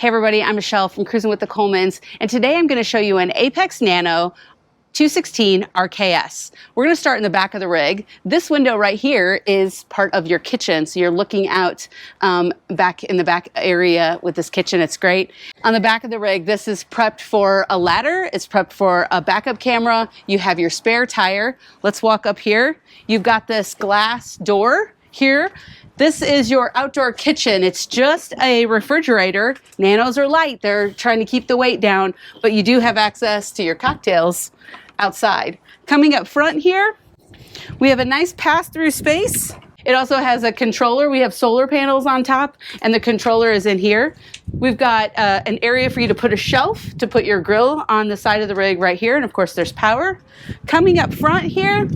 Hey everybody, I'm Michelle from Cruisin with the Colemans, and today I'm going to show you an Apex Nano 216RKS. We're going to start in the back of the rig. This window right here is part of your kitchen, so you're looking out back in the back area with this kitchen. It's great. On the back of the rig, this is prepped for a ladder. It's prepped for a backup camera. You have your spare tire. Let's walk up here. You've got this glass door here. This is your outdoor kitchen. It's just a refrigerator. Nanos are light. They're trying to keep the weight down, but you do have access to your cocktails outside. Coming up front here, we have a nice pass-through space. It also has a controller. We have solar panels on top, and the controller is in here. We've got an area for you to put a shelf to put your grill on the side of the rig right here, and of course there's power. Coming up front here,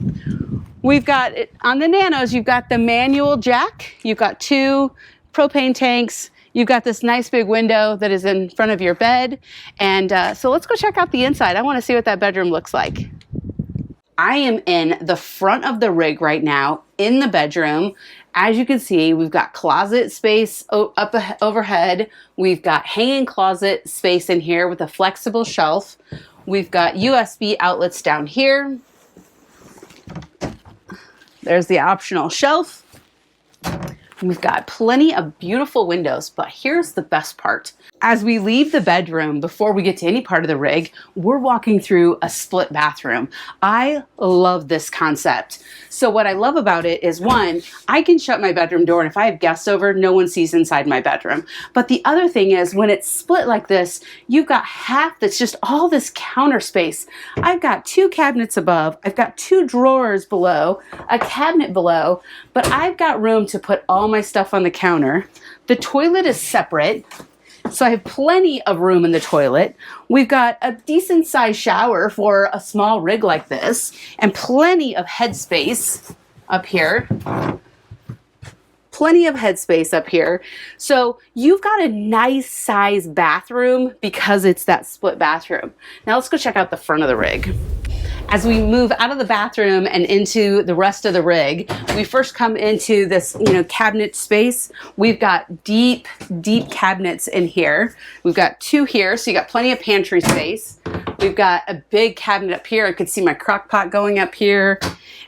we've got, on the Nanos, you've got the manual jack. You've got 2 propane tanks. You've got this nice big window that is in front of your bed. And so let's go check out the inside. I want to see what that bedroom looks like. I am in the front of the rig right now in the bedroom. As you can see, we've got closet space up overhead. We've got hanging closet space in here with a flexible shelf. We've got USB outlets down here. There's the optional shelf. We've got plenty of beautiful windows, but here's the best part. As we leave the bedroom, before we get to any part of the rig, we're walking through a split bathroom. I love this concept. So what I love about it is, one, I can shut my bedroom door, and if I have guests over, no one sees inside my bedroom. But the other thing is, when it's split like this, you've got half that's just all this counter space. I've got 2 cabinets above, I've got 2 drawers below, a cabinet below, but I've got room to put all my stuff on the counter. The toilet is separate, so I have plenty of room in the toilet. We've got a decent sized shower for a small rig like this, and plenty of headspace up here. Plenty of headspace up here. So you've got a nice size bathroom because it's that split bathroom. Now let's go check out the front of the rig. As we move out of the bathroom and into the rest of the rig, we first come into this, cabinet space. We've got deep cabinets in here. We've got 2 here, so you got plenty of pantry space. We've got a big cabinet up here. I could see my crock pot going up here.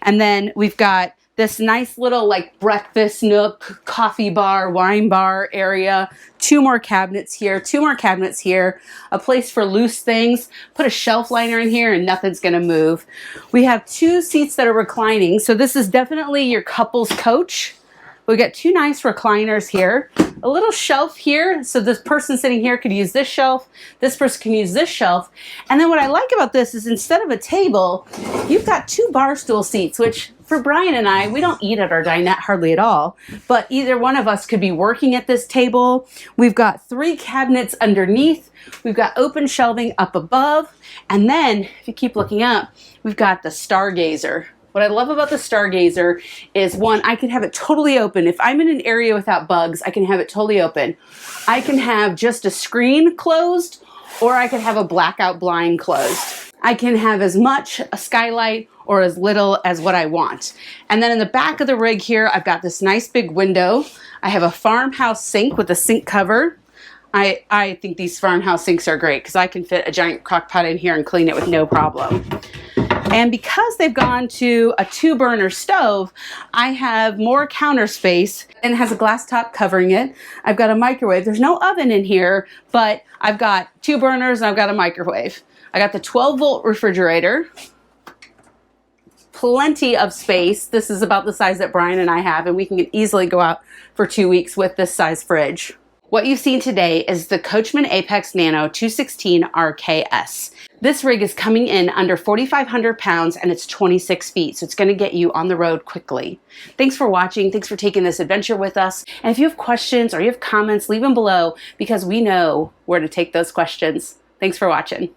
And then we've got this nice little breakfast nook, coffee bar, wine bar area. 2 more cabinets here, 2 more cabinets here. A place for loose things. Put a shelf liner in here and nothing's gonna move. We have 2 seats that are reclining. So this is definitely your couple's coach. We've got 2 nice recliners here. A little shelf here, so this person sitting here could use this shelf. This person can use this shelf. And then what I like about this is, instead of a table, you've got 2 bar stool seats, which for Brian and I, we don't eat at our dinette hardly at all, but either one of us could be working at this table. We've got 3 cabinets underneath. We've got open shelving up above. And then, if you keep looking up, we've got the Stargazer. What I love about the Stargazer is, one, I can have it totally open. If I'm in an area without bugs, I can have it totally open. I can have just a screen closed, or I can have a blackout blind closed. I can have as much a skylight or as little as what I want. And then in the back of the rig here, I've got this nice big window. I have a farmhouse sink with a sink cover. I think these farmhouse sinks are great because I can fit a giant crock pot in here and clean it with no problem. And because they've gone to a 2-burner stove, I have more counter space, and it has a glass top covering it. I've got a microwave. There's no oven in here, but I've got 2 burners and I've got a microwave. I got the 12-volt refrigerator. Plenty of space. This is about the size that Brian and I have, and we can easily go out for 2 weeks with this size fridge. What you've seen today is the Coachmen Apex Nano 216RKS. This rig is coming in under 4,500 pounds, and it's 26 feet, so it's going to get you on the road quickly. Thanks for watching. Thanks for taking this adventure with us. And if you have questions or you have comments, leave them below, because we know where to take those questions. Thanks for watching.